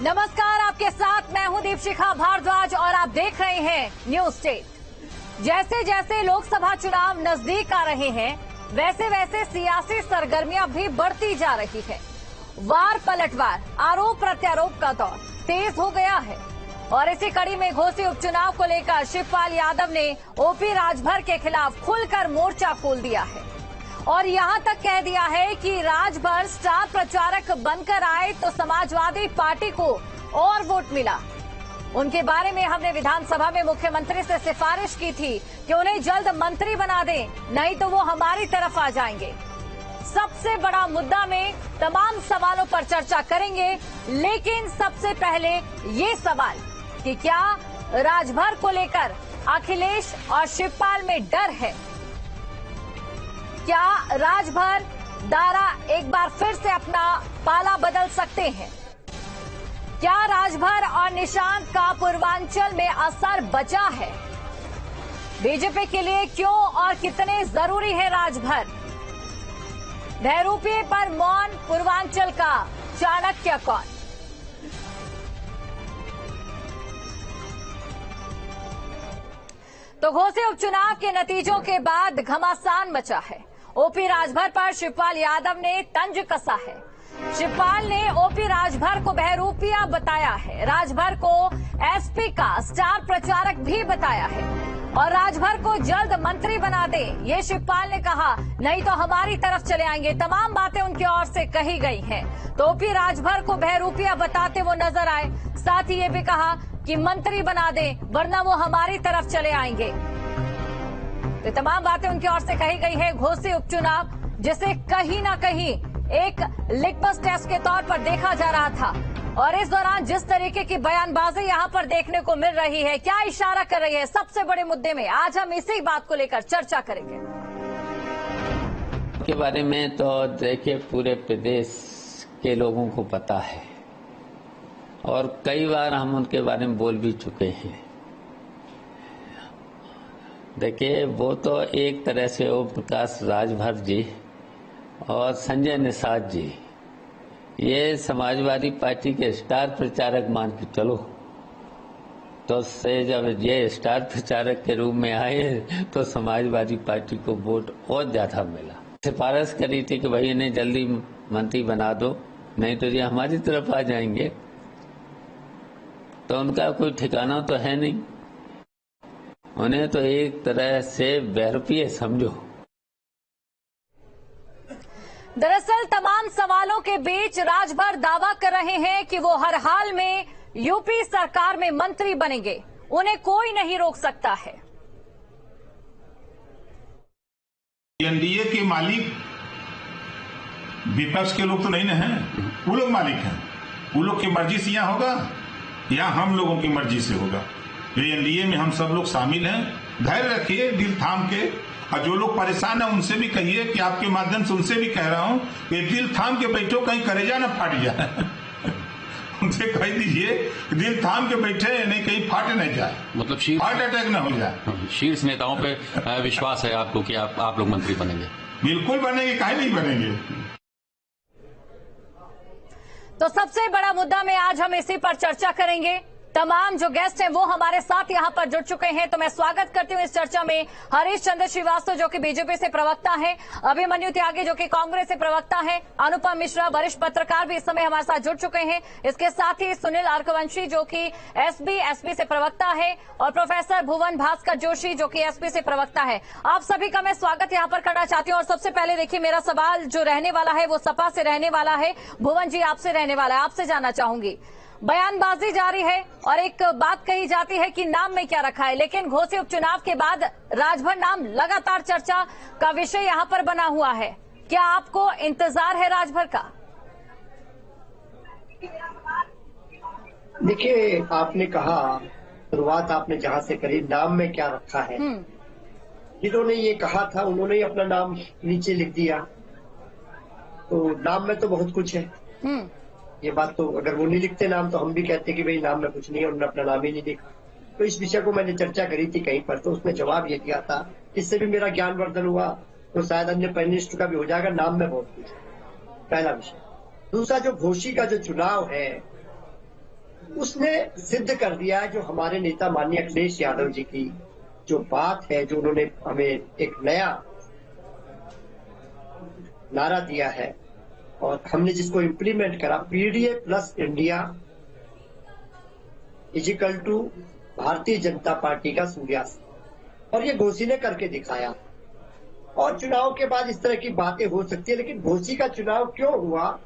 नमस्कार, आपके साथ मैं हूं दीपशिखा भारद्वाज और आप देख रहे हैं न्यूज स्टेट। जैसे जैसे लोकसभा चुनाव नजदीक आ रहे हैं वैसे वैसे सियासी सरगर्मियां भी बढ़ती जा रही है। वार पलटवार, आरोप प्रत्यारोप का दौर तेज हो गया है और इसी कड़ी में घोसी उपचुनाव को लेकर शिवपाल यादव ने ओपी राजभर के खिलाफ खुलकर मोर्चा खोल दिया है और यहां तक कह दिया है कि राजभर स्टार प्रचारक बनकर आए तो समाजवादी पार्टी को और वोट मिला। उनके बारे में हमने विधानसभा में मुख्यमंत्री से सिफारिश की थी कि उन्हें जल्द मंत्री बना दें, नहीं तो वो हमारी तरफ आ जाएंगे। सबसे बड़ा मुद्दा में तमाम सवालों पर चर्चा करेंगे, लेकिन सबसे पहले ये सवाल कि क्या राजभर को लेकर अखिलेश और शिवपाल में डर है? क्या राजभर दारा एक बार फिर से अपना पाला बदल सकते हैं? क्या राजभर और निशांत का पूर्वांचल में असर बचा है? बीजेपी के लिए क्यों और कितने जरूरी है राजभर? बहरूपीय पर मौन पूर्वांचल का चाणक्य कौन? तो घोसी उपचुनाव के नतीजों के बाद घमासान मचा है। ओपी राजभर पर शिवपाल यादव ने तंज कसा है। शिवपाल ने ओपी राजभर को बहरूपिया बताया है, राजभर को एसपी का स्टार प्रचारक भी बताया है और राजभर को जल्द मंत्री बना दे, ये शिवपाल ने कहा, नहीं तो हमारी तरफ चले आएंगे। तमाम बातें उनकी ओर से कही गई हैं। तो ओपी राजभर को बहरूपिया बताते वो नजर आए, साथ ही ये भी कहा कि मंत्री बना दे वरना वो हमारी तरफ चले आएंगे। तो तमाम बातें उनकी ओर से कही गई है। घोसी उपचुनाव जिसे कहीं ना कहीं एक लिटमस टेस्ट के तौर पर देखा जा रहा था और इस दौरान जिस तरीके की बयानबाजी यहां पर देखने को मिल रही है, क्या इशारा कर रही है सबसे बड़े मुद्दे में, आज हम इसी बात को लेकर चर्चा करेंगे। के बारे में तो देखिए पूरे प्रदेश के लोगों को पता है और कई बार हम उनके बारे में बोल भी चुके हैं। देखिए वो तो एक तरह से ओम प्रकाश राजभर जी और संजय निषाद जी ये समाजवादी पार्टी के स्टार प्रचारक मान के चलो, तो से जब ये स्टार प्रचारक के रूप में आए तो समाजवादी पार्टी को वोट और ज्यादा मिला। सिफारिश करी थी कि भाई इन्हें जल्दी मंत्री बना दो, नहीं तो ये हमारी तरफ आ जाएंगे। तो उनका कोई ठिकाना तो है नहीं, उन्हें तो एक तरह से बहरूपीय समझो। दरअसल तमाम सवालों के बीच राजभर दावा कर रहे हैं कि वो हर हाल में यूपी सरकार में मंत्री बनेंगे, उन्हें कोई नहीं रोक सकता है। एनडीए के मालिक विपक्ष के लोग तो नहीं ना हैं, वो लोग मालिक हैं। वो लोग की मर्जी से यहाँ होगा या हम लोगों की मर्जी से होगा। ये एनडीए में हम सब लोग शामिल हैं। धैर्य रखिए, दिल थाम के, और जो लोग परेशान हैं उनसे भी कहिए कि आपके माध्यम से उनसे भी कह रहा हूं कि दिल थाम के बैठो, कहीं कलेजा ना फाट जाए। उनसे कह दीजिए दिल थाम के बैठे, नहीं कहीं फाट नहीं जाए, मतलब हार्ट अटैक ना हो जाए। शीर्ष नेताओं पे विश्वास है आपको कि आप लोग मंत्री बनेंगे? बिल्कुल बनेंगे, काहे नहीं बनेंगे। तो सबसे बड़ा मुद्दा में आज हम इसी पर चर्चा करेंगे। तमाम जो गेस्ट हैं वो हमारे साथ यहां पर जुड़ चुके हैं, तो मैं स्वागत करती हूं इस चर्चा में हरीश चंद्र श्रीवास्तव जो कि बीजेपी से प्रवक्ता हैं, अभिमन्यु त्यागी जो कि कांग्रेस से प्रवक्ता हैं, अनुपम मिश्रा वरिष्ठ पत्रकार भी इस समय हमारे साथ जुड़ चुके हैं। इसके साथ ही सुनील अर्कवंशी जो कि एसपी से प्रवक्ता है और प्रोफेसर भुवन भास्कर जोशी जो कि एसपी से प्रवक्ता है। आप सभी का मैं स्वागत यहां पर करना चाहती हूं और सबसे पहले देखिए मेरा सवाल जो रहने वाला है वो सपा से रहने वाला है। भुवन जी आपसे रहने वाला है, आपसे जानना चाहूंगी, बयानबाजी जारी है और एक बात कही जाती है कि नाम में क्या रखा है, लेकिन घोसी उपचुनाव के बाद राजभर नाम लगातार चर्चा का विषय यहां पर बना हुआ है। क्या आपको इंतजार है राजभर का? देखिए, आपने कहा, शुरुआत आपने जहां से करी, नाम में क्या रखा है। जिन्होंने ये कहा था उन्होंने ही अपना नाम नीचे लिख दिया, तो नाम में तो बहुत कुछ है। ये बात तो अगर वो नहीं लिखते नाम तो हम भी कहते कि भाई नाम में कुछ नहीं है, उन्होंने अपना नाम ही नहीं लिखा। तो इस विषय को मैंने चर्चा करी थी कहीं पर, तो उसने जवाब ये दिया था, इससे भी मेरा ज्ञानवर्धन हुआ तो शायद अन्य पैनलिस्ट का भी हो जाएगा। नाम में बहुत कुछ, पहला विषय। दूसरा, जो घोसी का जो चुनाव है उसने सिद्ध कर दिया जो हमारे नेता माननीय अखिलेश यादव जी की जो बात है, जो उन्होंने हमें एक नया नारा दिया है और हमने जिसको इम्प्लीमेंट करा, PDA plus India is equal to Bharatiya Janata party का सूर्यास्त, और ये घोसी ने करके दिखाया। और चुनाव के बाद इस तरह की बातें हो सकती है, लेकिन घोसी का चुनाव क्यों हुआ,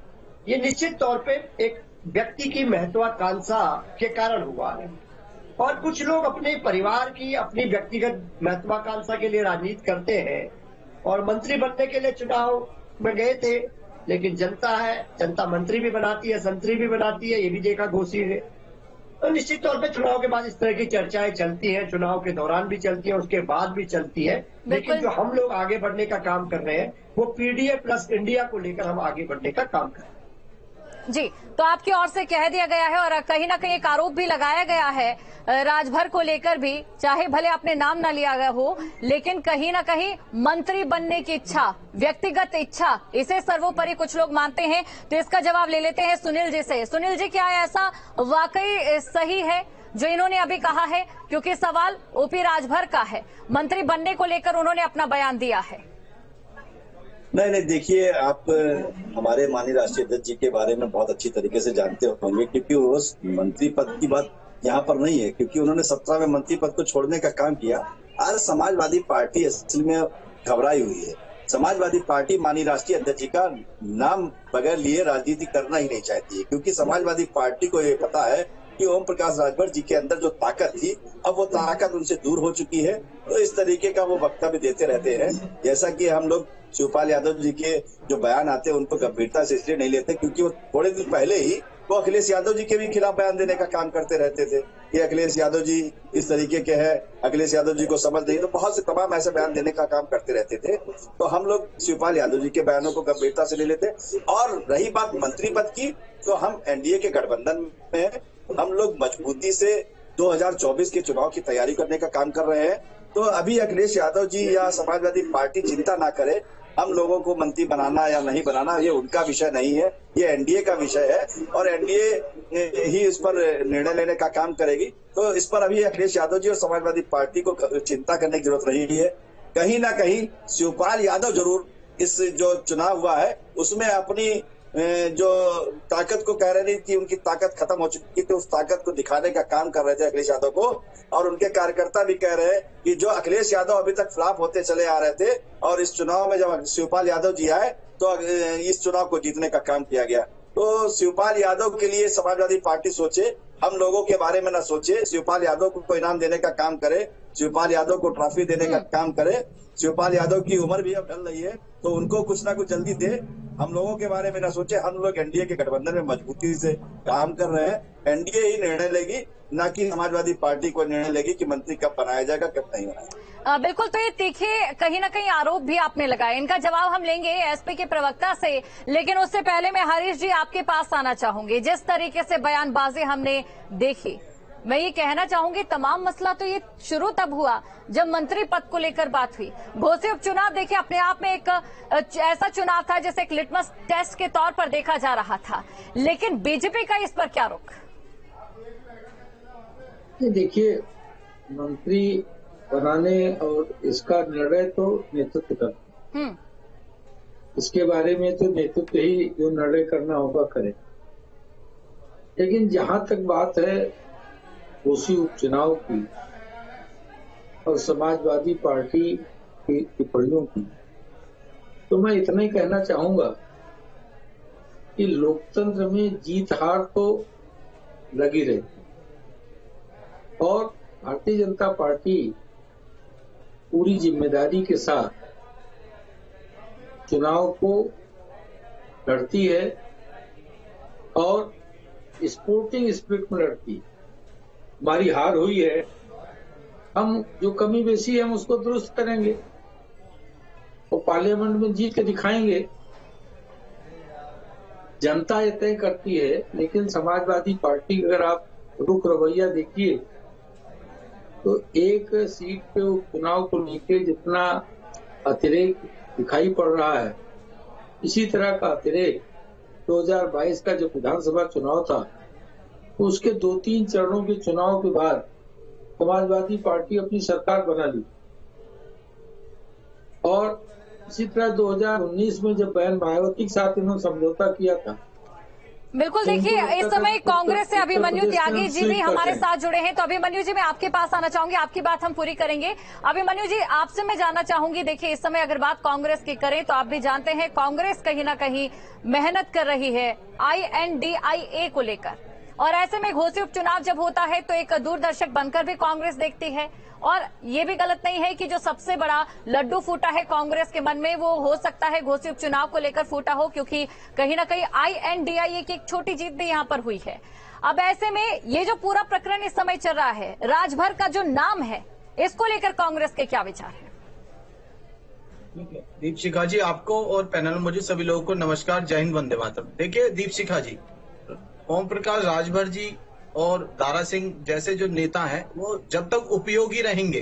ये निश्चित तौर पे एक व्यक्ति की महत्वाकांक्षा के कारण हुआ है। और कुछ लोग अपने परिवार की, अपनी व्यक्तिगत महत्वाकांक्षा के लिए राजनीति करते हैं और मंत्री बनने के लिए चुनाव में गए थे, लेकिन जनता है, जनता मंत्री भी बनाती है, संतरी भी बनाती है, ये भी देखा घोसी ने। तो निश्चित तौर पे चुनाव के बाद इस तरह की चर्चाएं चलती हैं, चुनाव के दौरान भी चलती है, उसके बाद भी चलती है, लेकिन जो हम लोग आगे बढ़ने का काम कर रहे हैं वो पीडीए प्लस इंडिया को लेकर हम आगे बढ़ने का काम कर रहे हैं। जी, तो आपकी ओर से कह दिया गया है और कहीं ना कहीं एक आरोप भी लगाया गया है राजभर को लेकर भी, चाहे भले आपने नाम ना लिया गया हो, लेकिन कहीं ना कहीं मंत्री बनने की इच्छा, व्यक्तिगत इच्छा, इसे सर्वोपरि कुछ लोग मानते हैं। तो इसका जवाब ले लेते हैं सुनील जी से। सुनील जी, क्या ऐसा वाकई सही है जो इन्होंने अभी कहा है? क्योंकि सवाल ओपी राजभर का है, मंत्री बनने को लेकर उन्होंने अपना बयान दिया है। नहीं, देखिए, आप हमारे माननीय राष्ट्रीय अध्यक्ष जी के बारे में बहुत अच्छी तरीके से जानते होंगे, क्योंकि वो मंत्री पद की बात यहाँ पर नहीं है, क्योंकि उन्होंने 17 में मंत्री पद को छोड़ने का काम किया। आज समाजवादी पार्टी असल में घबराई हुई है। समाजवादी पार्टी माननीय राष्ट्रीय अध्यक्ष जी का नाम बगैर लिए राजनीति करना ही नहीं चाहती है, क्योंकि समाजवादी पार्टी को ये पता है कि ओम प्रकाश राजभर जी के अंदर जो ताकत थी, अब वो ताकत उनसे दूर हो चुकी है। तो इस तरीके का वो वक्तव्य देते रहते हैं। जैसा कि हम लोग शिवपाल यादव जी के जो बयान आते हैं उनको गंभीरता से इसलिए नहीं लेते क्योंकि वो थोड़े दिन पहले ही वो अखिलेश यादव जी के भी खिलाफ बयान देने का काम करते रहते थे कि अखिलेश यादव जी इस तरीके के हैं, अखिलेश यादव जी को समझ नहीं, तो बहुत से तमाम ऐसे बयान देने का काम करते रहते थे। तो हम लोग शिवपाल यादव जी के बयानों को गंभीरता से ले लेते। और रही बात मंत्री पद की, तो हम एनडीए के गठबंधन में हैं, हम लोग मजबूती से 2024 के चुनाव की तैयारी करने का काम कर रहे हैं। तो अभी अखिलेश यादव जी या समाजवादी पार्टी चिंता ना करे, हम लोगों को मंत्री बनाना या नहीं बनाना ये उनका विषय नहीं है, ये एनडीए का विषय है और एनडीए ही इस पर निर्णय लेने का काम करेगी। तो इस पर अभी अखिलेश यादव जी और समाजवादी पार्टी को चिंता करने की जरूरत नहीं है। कहीं ना कहीं शिवपाल यादव जरूर इस जो चुनाव हुआ है उसमें अपनी जो ताकत को कह रहे थे कि उनकी ताकत खत्म हो चुकी थी, उस ताकत को दिखाने का काम कर रहे थे अखिलेश यादव को। और उनके कार्यकर्ता भी कह रहे हैं कि जो अखिलेश यादव अभी तक फ्लॉप होते चले आ रहे थे और इस चुनाव में जब शिवपाल यादव जी आए तो इस चुनाव को जीतने का काम किया गया। तो शिवपाल यादव के लिए समाजवादी पार्टी सोचे, हम लोगों के बारे में ना सोचे। शिवपाल यादव को इनाम देने का काम करे, शिवपाल यादव को ट्रॉफी देने का काम करे। शिवपाल यादव की उम्र भी अब ढल रही है तो उनको कुछ ना कुछ जल्दी दे, हम लोगों के बारे में ना सोचे। हम लोग एनडीए के गठबंधन में मजबूती से काम कर रहे हैं। एनडीए ही निर्णय लेगी, ना कि समाजवादी पार्टी को निर्णय लेगी कि मंत्री कब बनाया जाएगा कब नहीं बनाया। बिल्कुल, तो ये तीखे कहीं ना कहीं आरोप भी आपने लगाए, इनका जवाब हम लेंगे एसपी के प्रवक्ता से, लेकिन उससे पहले मैं हरीश जी आपके पास आना चाहूंगी। जिस तरीके से बयानबाजी हमने देखी, मैं ये कहना चाहूंगी तमाम मसला तो ये शुरू तब हुआ जब मंत्री पद को लेकर बात हुई। घोसी उपचुनाव देखिए अपने आप में एक ऐसा चुनाव था जिसे एक लिटमस टेस्ट के तौर पर देखा जा रहा था, लेकिन बीजेपी का इस पर क्या रुख? देखिए, मंत्री बनाने और इसका निर्णय तो नेतृत्व करता, इसके बारे में तो नेतृत्व ही जो निर्णय करना होगा करे। लेकिन जहां तक बात है घोसी उपचुनाव की और समाजवादी पार्टी की टिप्पणियों की, तो मैं इतना ही कहना चाहूंगा कि लोकतंत्र में जीत हार तो लगी रहती और भारतीय जनता पार्टी पूरी जिम्मेदारी के साथ चुनाव को लड़ती है और स्पोर्टिंग स्पिरिट में लड़ती है। हमारी हार हुई है, हम जो कमी बेसी है हम उसको दुरुस्त करेंगे और पार्लियामेंट में जीत के दिखाएंगे। जनता ये तय करती है, लेकिन समाजवादी पार्टी अगर आप रुख रवैया देखिए तो एक सीट पे उपचुनाव को लेकर जितना अतिरेक दिखाई पड़ रहा है, इसी तरह का अतिरेक 2022 का जो विधानसभा चुनाव था तो उसके 2-3 चरणों के चुनाव के बाद समाजवादी पार्टी अपनी सरकार बना ली। और इसी तरह 2019 में जब बहन मायावती के साथ इन्होंने समझौता किया था। बिल्कुल, देखिए इस समय कांग्रेस से अभिमन्यु त्यागी जी भी हमारे साथ जुड़े हैं। तो अभिमन्यु जी, मैं आपके पास आना चाहूंगी, आपकी बात हम पूरी करेंगे। अभिमन्यु जी, आपसे मैं जानना चाहूंगी, देखिए इस समय अगर बात कांग्रेस की करें तो आप भी जानते हैं कांग्रेस कहीं ना कहीं मेहनत कर रही है INDIA को लेकर, और ऐसे में घोसी उपचुनाव जब होता है तो एक दूरदर्शक बनकर भी कांग्रेस देखती है। और ये भी गलत नहीं है कि जो सबसे बड़ा लड्डू फूटा है कांग्रेस के मन में, वो हो सकता है घोसी उपचुनाव को लेकर फूटा हो, क्योंकि कहीं ना कहीं INDIA की एक छोटी जीत भी यहां पर हुई है। अब ऐसे में ये जो पूरा प्रकरण इस समय चल रहा है, राजभर का जो नाम है, इसको लेकर कांग्रेस के क्या विचार है? दीपशिखा जी, आपको और पैनल मौजूद सभी लोगों को नमस्कार, जय हिंद, वंदे मातरम। देखिए दीपशिखा जी, ओम प्रकाश राजभर जी और दारा सिंह जैसे जो नेता हैं, वो जब तक उपयोगी रहेंगे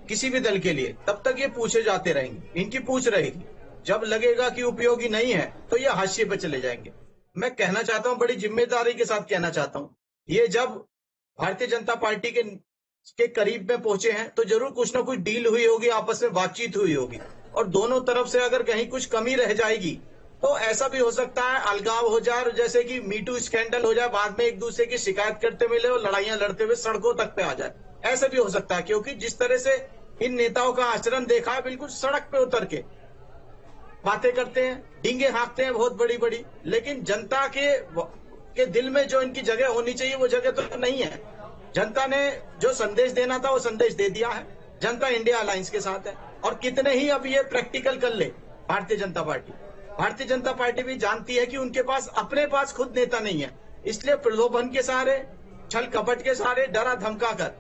किसी भी दल के लिए, तब तक ये पूछे जाते रहेंगे, इनकी पूछ रहेगी। जब लगेगा कि उपयोगी नहीं है तो ये हाशिए पे चले जाएंगे। मैं कहना चाहता हूं, बड़ी जिम्मेदारी के साथ कहना चाहता हूं, ये जब भारतीय जनता पार्टी के करीब में पहुंचे हैं तो जरूर कुछ ना कुछ डील हुई होगी, आपस में बातचीत हुई होगी, और दोनों तरफ से अगर कहीं कुछ कमी रह जाएगी तो ऐसा भी हो सकता है अलगाव हो जाए, जैसे कि मीटू स्कैंडल हो जाए, बाद में एक दूसरे की शिकायत करते मिले और लड़ाइयां लड़ते हुए सड़कों तक पे आ जाए। ऐसा भी हो सकता है, क्योंकि जिस तरह से इन नेताओं का आचरण देखा है, बिल्कुल सड़क पे उतर के बातें करते हैं, डींगे हाँकते हैं बहुत बड़ी बड़ी, लेकिन जनता के दिल में जो इनकी जगह होनी चाहिए वो जगह तो नहीं है। जनता ने जो संदेश देना था वो संदेश दे दिया है। जनता इंडिया अलायंस के साथ है, और कितने ही अब ये प्रैक्टिकल कर ले भारतीय जनता पार्टी भी जानती है कि उनके पास अपने पास खुद नेता नहीं है, इसलिए प्रलोभन के सहारे, छल कपट के सहारे, डरा धमका कर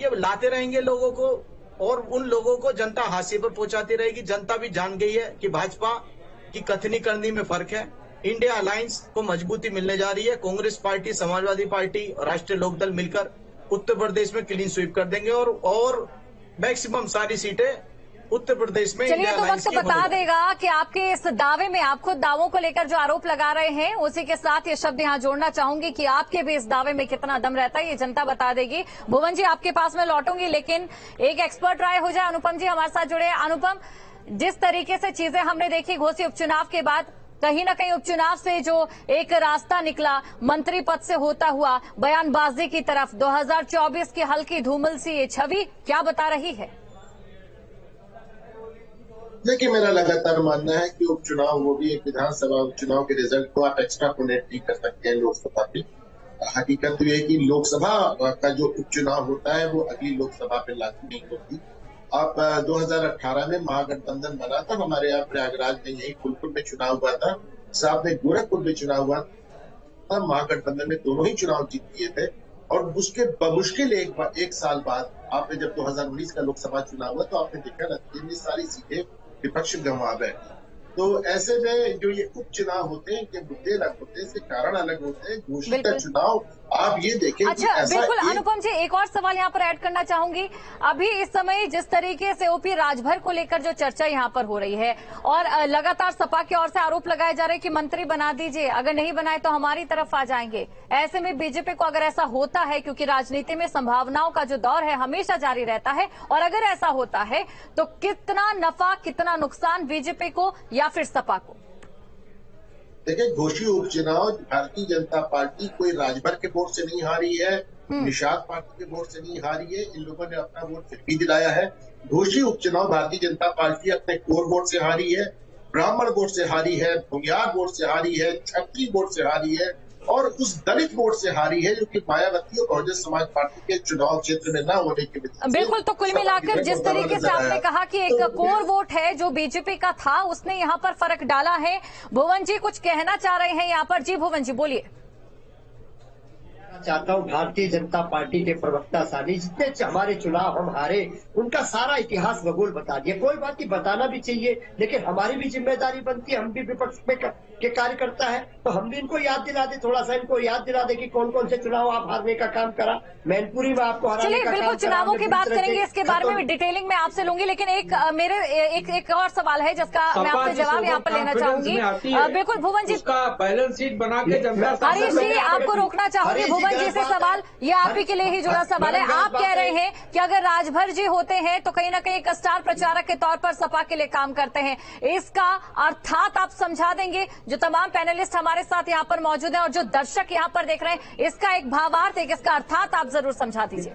ये लाते रहेंगे लोगों को, और उन लोगों को जनता हाशिए पर पहुंचाती रहेगी। जनता भी जान गई है कि भाजपा की कथनी करनी में फर्क है। इंडिया अलायंस को मजबूती मिलने जा रही है। कांग्रेस पार्टी, समाजवादी पार्टी और राष्ट्रीय लोकदल मिलकर उत्तर प्रदेश में क्लीन स्वीप कर देंगे, और मैक्सिमम सारी सीटें उत्तर प्रदेश में। चलिए, तो वक्त बता देगा कि आपके इस दावे में, आप खुद दावों को लेकर जो आरोप लगा रहे हैं, उसी के साथ ये शब्द यहाँ जोड़ना चाहूंगी कि आपके भी इस दावे में कितना दम रहता है, ये जनता बता देगी। भुवन जी, आपके पास में लौटूंगी, लेकिन एक एक्सपर्ट राय हो जाए। अनुपम जी हमारे साथ जुड़े हैं। अनुपम, जिस तरीके से चीजें हमने देखी घोसी उपचुनाव के बाद, कहीं न कहीं उपचुनाव से जो एक रास्ता निकला मंत्री पद से होता हुआ बयानबाजी की तरफ, 2024 की हल्की धूमिल सी ये छवि क्या बता रही है? देखिए, मेरा लगातार मानना है कि उपचुनाव, वो भी एक विधानसभा उपचुनाव के रिजल्ट को आप एक्स्ट्रापोलेट नहीं कर सकते हैं लोकसभा पे। हकीकत ये है कि लोकसभा का जो उपचुनाव होता है वो अगली लोकसभा पे लागू नहीं होती। आप 2018 में महागठबंधन बना था, हमारे यहाँ प्रयागराज में, यही फुलपुर में चुनाव हुआ था, साथ में गोरखपुर में चुनाव हुआ था। महागठबंधन में दोनों ही चुनाव जीत लिए थे, और उसके बमुश्किल एक साल बाद आपने जब 2019 का लोकसभा चुनाव हुआ तो आपने देखा ना, इतनी सारी सीटें विपक्ष गंवा बैठे। तो ऐसे में जो ये उपचुनाव होते हैं, इनके मुद्दे अलग होते हैं, इसके कारण अलग होते हैं। घोषित का चुनाव आप ये देखें। अच्छा, बिल्कुल अनुपम जी, एक और सवाल यहाँ पर ऐड करना चाहूंगी। अभी इस समय जिस तरीके से ओपी राजभर को लेकर जो चर्चा यहाँ पर हो रही है, और लगातार सपा की ओर से आरोप लगाए जा रहे हैं कि मंत्री बना दीजिए, अगर नहीं बनाए तो हमारी तरफ आ जाएंगे। ऐसे में बीजेपी को अगर ऐसा होता है, क्योंकि राजनीति में संभावनाओं का जो दौर है हमेशा जारी रहता है, और अगर ऐसा होता है तो कितना नफा कितना नुकसान बीजेपी को या फिर सपा को? देखिए, घोषी उपचुनाव भारतीय जनता पार्टी कोई राजभर के वोट से नहीं हारी है, निषाद पार्टी के वोट से नहीं हारी है, इन लोगों ने अपना वोट फिर भी दिलाया है। घोषी उपचुनाव भारतीय जनता पार्टी अपने कोर वोट से हारी है, ब्राह्मण वोट से हारी है, भुमियार वोट से हारी है, छत्री वोट से हारी है, और उस दलित वोट से हारी है जो कि मायावती और बहुजन समाज पार्टी के चुनाव क्षेत्र में न होने की वजह से। बिल्कुल, तो कुल मिलाकर जिस तरीके से आपने कहा कि एक कोर वोट है जो बीजेपी का था, उसने यहाँ पर फर्क डाला है। भुवन जी कुछ कहना चाह रहे हैं यहाँ पर। जी भुवन जी, बोलिए। चाहता हूँ भारतीय जनता पार्टी के प्रवक्ता सानी, जितने हमारे चुनाव हम हारे उनका सारा इतिहास भूगोल बता दिया। कोई बात नहीं, बताना भी चाहिए, लेकिन हमारी भी जिम्मेदारी बनती है, हम भी विपक्ष में के कार्यकर्ता है, तो हम भी इनको याद दिला दे, थोड़ा सा इनको याद दिला दे कि कौन कौन से चुनाव आप हारने का काम करा। मैनपुरी में आपको हराने का काम करा। बिल्कुल चुनावों की बात करेंगे, इसके बारे में डिटेलिंग में आपसे लूंगी, लेकिन एक और सवाल है जिसका मैं आपसे जवाब यहाँ पर लेना चाहूंगी। बिल्कुल भुवन जी, बैलेंस शीट बना के हरीश जी आपको रोकना चाहूंगी। भुवन जी से सवाल, ये आप ही के लिए ही जुड़ा सवाल है। आप कह रहे हैं कि अगर राजभर जी होते हैं तो कहीं ना कहीं एक स्टार प्रचारक के तौर पर सपा के लिए काम करते हैं, इसका अर्थात आप समझा देंगे? जो तमाम पैनलिस्ट हमारे साथ यहाँ पर मौजूद हैं और जो दर्शक यहाँ पर देख रहे हैं, इसका एक भावार्थ, एक इसका अर्थात आप जरूर समझा दीजिए।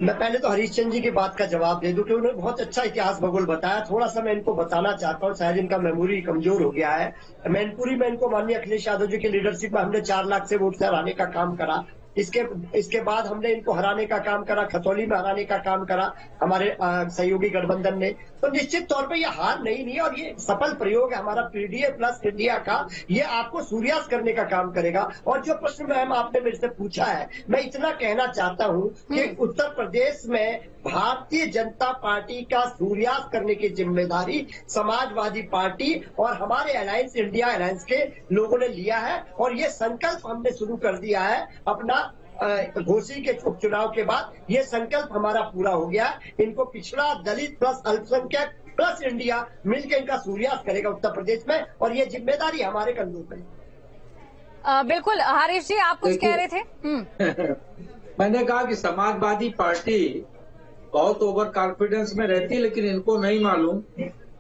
मैं पहले तो हरीश चंद्र जी की बात का जवाब दे दूं कि उन्होंने बहुत अच्छा इतिहास भूगोल बताया। थोड़ा सा मैं इनको बताना चाहता हूँ, शायद इनका मेमोरी कमजोर हो गया है। मैनपुरी में इनको माननीय अखिलेश यादव जी की लीडरशिप में हमने 4 लाख से वोट से हराने का काम करा। इसके बाद हमने इनको हराने का काम करा, खतौली में हराने का काम करा हमारे सहयोगी गठबंधन ने। तो निश्चित तौर पे ये हार नहीं है और ये सफल प्रयोग है हमारा पीडीए प्लस इंडिया का। ये आपको सूर्यास्त करने का काम करेगा। और जो प्रश्न मैम आपने मेरे से पूछा है, मैं इतना कहना चाहता हूँ कि उत्तर प्रदेश में भारतीय जनता पार्टी का सूर्यास्त करने की जिम्मेदारी समाजवादी पार्टी और हमारे अलायंस इंडिया अलायंस के लोगों ने लिया है। और ये संकल्प हमने शुरू कर दिया है अपना घोसी के उपचुनाव के बाद। ये संकल्प हमारा पूरा हो गया। इनको पिछड़ा, दलित प्लस अल्पसंख्यक प्लस इंडिया मिलकर इनका सूर्यास्त करेगा उत्तर प्रदेश में, और ये जिम्मेदारी हमारे कंधों पर। बिल्कुल हरीश जी, आप कुछ कह रहे थे? मैंने कहा कि समाजवादी पार्टी बहुत ओवर कॉन्फिडेंस में रहती है, लेकिन इनको नहीं मालूम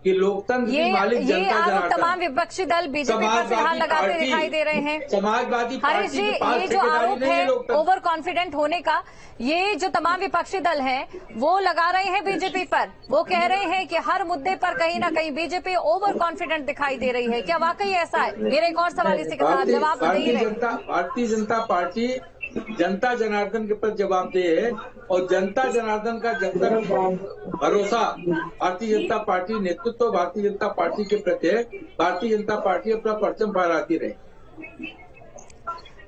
कि लोकतंत्र की मालिक जनता जनार्दन। तमाम विपक्षी दल बीजेपी पर फिलहाल लगाते दिखाई दे रहे हैं। समाजवादी हरीश जी, ये जो आरोप है ओवर कॉन्फिडेंट होने का, ये जो तमाम विपक्षी दल हैं वो लगा रहे हैं बीजेपी पर। वो कह रहे हैं कि हर मुद्दे पर कहीं ना कहीं बीजेपी ओवर कॉन्फिडेंट दिखाई दे रही है। क्या वाकई ऐसा है? मेरा एक और सवाल इसी के साथ जवाब दीजिए। भारतीय जनता पार्टी जनता जनार्दन के प्रति जवाबदेह है और जनता जनार्दन का जब तक भरोसा भारतीय जनता पार्टी नेतृत्व भारतीय जनता पार्टी के प्रति है, भारतीय जनता पार्टी अपना परचम फहराती रहे।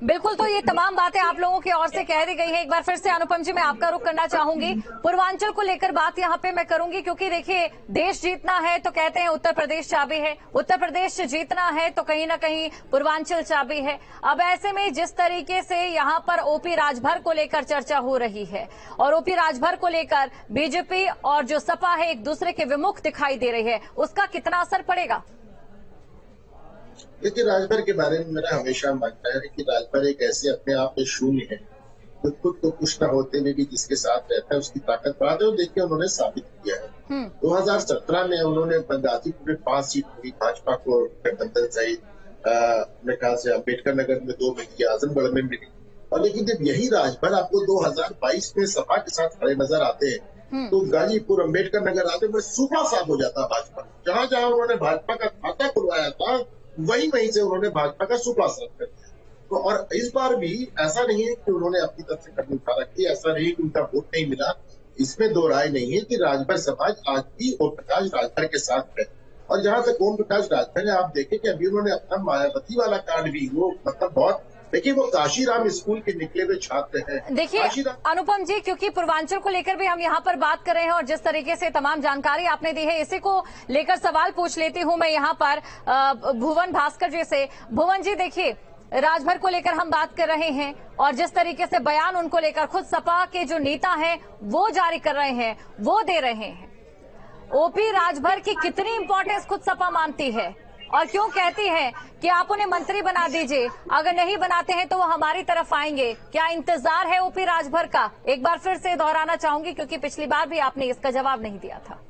बिल्कुल, तो ये तमाम बातें आप लोगों की ओर से कह दी गई हैं। एक बार फिर से अनुपम जी मैं आपका रुख करना चाहूंगी। पूर्वांचल को लेकर बात यहाँ पे मैं करूंगी, क्योंकि देखिए देश जीतना है तो कहते हैं उत्तर प्रदेश चाबी है, उत्तर प्रदेश जीतना है तो कहीं ना कहीं पूर्वांचल चाबी है। अब ऐसे में जिस तरीके से यहाँ पर ओपी राजभर को लेकर चर्चा हो रही है और ओपी राजभर को लेकर बीजेपी और जो सपा है एक दूसरे के विमुख दिखाई दे रही है, उसका कितना असर पड़ेगा? देखिए, राजभर के बारे में मेरा हमेशा मानना है कि राजभर एक ऐसे अपने आप में शून्य है, तो खुद को कुछ न होते में भी जिसके साथ रहता है उसकी ताकत बढ़ाते है। और देखिए उन्होंने साबित किया है। 2017 में उन्होंने गाजीपुर में 5 सीट हुई भाजपा को गठबंधन सहित, मेरे ख्याल से अम्बेडकर नगर में 2 मिली, आजमगढ़ में मिली। और लेकिन जब यही राजभर आपको 2022 में सपा के साथ खड़े नजर आते हैं तो गाजीपुर अम्बेडकर नगर आते में सूखा साफ हो जाता भाजपा। जहां जहां उन्होंने भाजपा का खाता खुलवाया था वहीं से उन्होंने भाजपा का सूखा साफ कर दिया। तो और इस बार भी ऐसा नहीं है कि उन्होंने अपनी तरफ से कदम उठा रखी, ऐसा नहीं कि उनका वोट नहीं मिला। इसमें दो राय नहीं है कि राजभर समाज आज भी ओम प्रकाश राजभर के साथ है। और जहां तक ओम प्रकाश राजभर है, आप देखें कि अभी उन्होंने अपना मायावती वाला कार्ड भी, वो मतलब बहुत, देखिए वो काशीराम स्कूल के निकले हुए छात्र हैं। देखिए अनुपम जी, क्योंकि पूर्वांचल को लेकर भी हम यहाँ पर बात कर रहे हैं और जिस तरीके से तमाम जानकारी आपने दी है, इसी को लेकर सवाल पूछ लेती हूँ मैं यहाँ पर भुवन भास्कर जी से। भुवन जी, देखिए राजभर को लेकर हम बात कर रहे हैं और जिस तरीके से बयान उनको लेकर खुद सपा के जो नेता हैं वो जारी कर रहे हैं, वो दे रहे हैं, ओपी राजभर की कितनी इंपॉर्टेंस खुद सपा मानती है और क्यों कहती है कि आप उन्हें मंत्री बना दीजिए, अगर नहीं बनाते हैं तो वो हमारी तरफ आएंगे? क्या इंतजार है ओपी राजभर का? एक बार फिर से दोहराना चाहूंगी क्योंकि पिछली बार भी आपने इसका जवाब नहीं दिया था।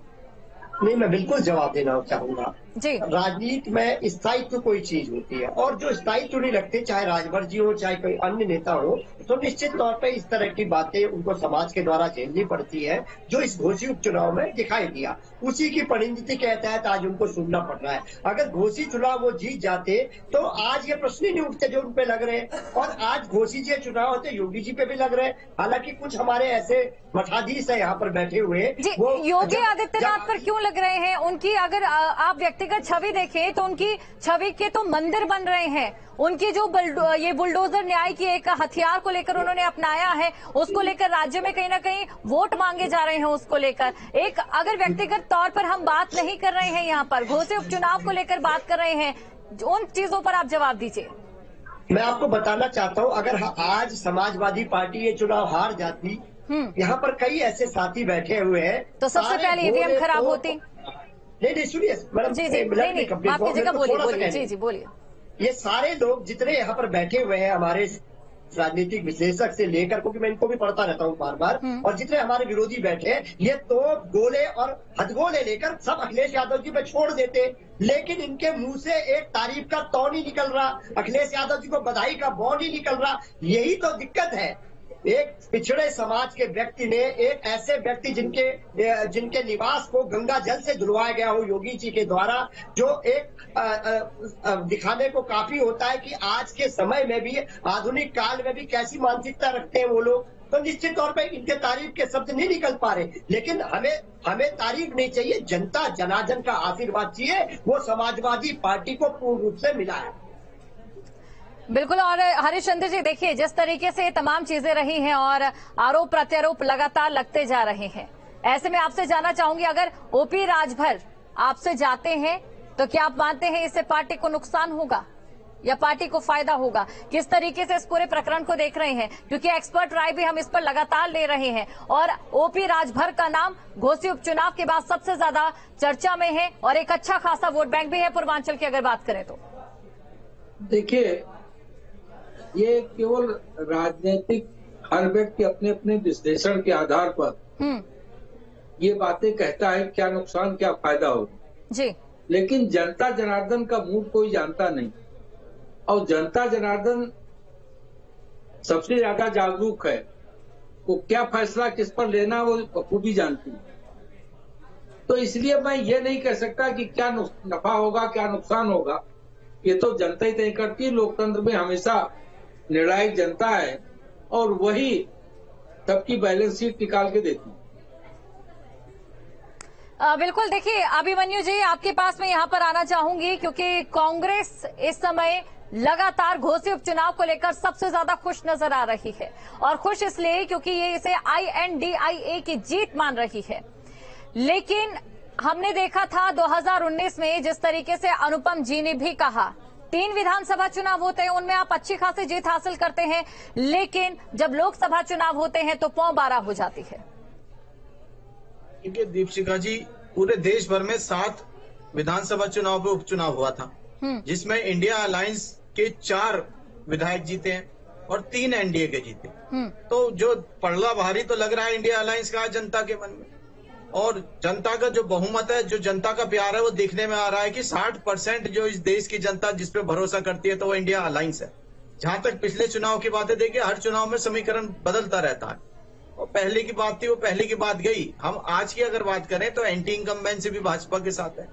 नहीं, मैं बिल्कुल जवाब देना चाहूंगा जी। राजनीति में स्थायित्व कोई चीज होती है और जो स्थायित्व नहीं रखते, चाहे राजभर जी हो चाहे कोई अन्य नेता हो, तो निश्चित तौर पे इस तरह की बातें उनको समाज के द्वारा झेलनी पड़ती है। जो इस घोसी उपचुनाव में दिखाई दिया, उसी की परिणति के तहत आज उनको सुनना पड़ रहा है। अगर घोसी चुनाव वो जीत जाते तो आज ये प्रश्न ही नहीं उठते जो उन पे लग रहे हैं। और आज घोसी जी चुनाव होते योगी जी पे भी लग रहे हैं। हालांकि कुछ हमारे ऐसे मठाधीश है यहाँ पर बैठे हुए, वो योगी आदित्यनाथ पर क्यों लग रहे हैं? उनकी अगर आप व्यक्ति व्यक्तिगत छवि देखें तो उनकी छवि के तो मंदिर बन रहे हैं। उनकी जो ये बुलडोजर न्याय की एक हथियार को लेकर उन्होंने अपनाया है, उसको लेकर राज्य में कहीं ना कहीं वोट मांगे जा रहे हैं। उसको लेकर एक अगर व्यक्तिगत तौर पर हम बात नहीं कर रहे हैं, यहाँ पर घोसी उपचुनाव को लेकर बात कर रहे हैं, उन चीजों पर आप जवाब दीजिए। मैं आपको बताना चाहता हूँ, अगर आज समाजवादी पार्टी ये चुनाव हार जाती, यहाँ पर कई ऐसे साथी बैठे हुए हैं, तो सबसे पहले ईवीएम खराब होती। नहीं सुनिए मैडम, जी आपकी जगह बोलिए। जी बोलिए। ये सारे लोग जितने यहाँ पर बैठे हुए हैं, हमारे राजनीतिक विश्लेषक से लेकर, क्योंकि मैं इनको भी पढ़ता रहता हूँ बार बार, और जितने हमारे विरोधी बैठे हैं, ये तो गोले और हथगोले लेकर सब अखिलेश यादव जी पे छोड़ देते, लेकिन इनके मुंह से एक तारीफ का तौ नहीं निकल रहा, अखिलेश यादव जी को बधाई का बौ नहीं निकल रहा। यही तो दिक्कत है। एक पिछड़े समाज के व्यक्ति ने, एक ऐसे व्यक्ति जिनके निवास को गंगा जल से धुलवाया गया हो योगी जी के द्वारा, जो एक दिखाने को काफी होता है कि आज के समय में भी, आधुनिक काल में भी कैसी मानसिकता रखते हैं वो लोग, तो निश्चित तौर पर इनके तारीफ के शब्द नहीं निकल पा रहे। लेकिन हमें तारीफ नहीं चाहिए, जनता जनार्दन का आशीर्वाद चाहिए, वो समाजवादी पार्टी को पूर्ण रूप से मिला है। बिल्कुल। और हरिश्चंद्र जी देखिए, जिस तरीके से तमाम चीजें रही हैं और आरोप प्रत्यारोप लगातार लगते जा रहे हैं, ऐसे में आपसे जानना चाहूंगी, अगर ओपी राजभर आपसे जाते हैं तो क्या आप मानते हैं इससे पार्टी को नुकसान होगा या पार्टी को फायदा होगा? किस तरीके से इस पूरे प्रकरण को देख रहे हैं, क्योंकि एक्सपर्ट राय भी हम इस पर लगातार ले रहे हैं और ओपी राजभर का नाम घोसी उपचुनाव के बाद सबसे ज्यादा चर्चा में है और एक अच्छा खासा वोट बैंक भी है पूर्वांचल की अगर बात करें तो। देखिए, ये केवल राजनीतिक, हर व्यक्ति अपने अपने विश्लेषण के आधार पर ये बातें कहता है, क्या नुकसान क्या फायदा होगा जी, लेकिन जनता जनार्दन का मूड कोई जानता नहीं, और जनता जनार्दन सबसे ज्यादा जागरूक है। वो क्या फैसला किस पर लेना वो बखूबी जानती है। तो इसलिए मैं ये नहीं कह सकता कि क्या नफा होगा क्या नुकसान होगा, ये तो जनता ही तय करती है। लोकतंत्र में हमेशा निर्णायक जनता है और वही सबकी बैलेंस शीट निकाल के देती है। बिल्कुल। देखिए अभिमन्यु जी, आपके पास मैं यहाँ पर आना चाहूंगी, क्योंकि कांग्रेस इस समय लगातार घोसी उपचुनाव को लेकर सबसे ज्यादा खुश नजर आ रही है, और खुश इसलिए क्योंकि ये इसे INDIA की जीत मान रही है। लेकिन हमने देखा था 2019 में जिस तरीके से अनुपम जी ने भी कहा, 3 विधानसभा चुनाव होते हैं, उनमें आप अच्छी खासी जीत हासिल करते हैं, लेकिन जब लोकसभा चुनाव होते हैं तो पौ 12 हो जाती है। देखिए दीपशिखा जी, पूरे देश भर में 7 विधानसभा चुनाव पे उपचुनाव हुआ था, जिसमें इंडिया अलायंस के 4 विधायक जीते हैं और 3 NDA के जीते। तो जो पड़ला भारी तो लग रहा है इंडिया अलायंस का जनता के मन में, और जनता का जो बहुमत है, जो जनता का प्यार है, वो देखने में आ रहा है कि 60% जो इस देश की जनता जिस पे भरोसा करती है तो वो इंडिया अलायंस है। जहां तक पिछले चुनाव की बातें देखिए, हर चुनाव में समीकरण बदलता रहता है, और पहले की बात थी वो पहले की बात गई। हम आज की अगर बात करें तो एंटी इनकम्बेंसी भी भाजपा के साथ है,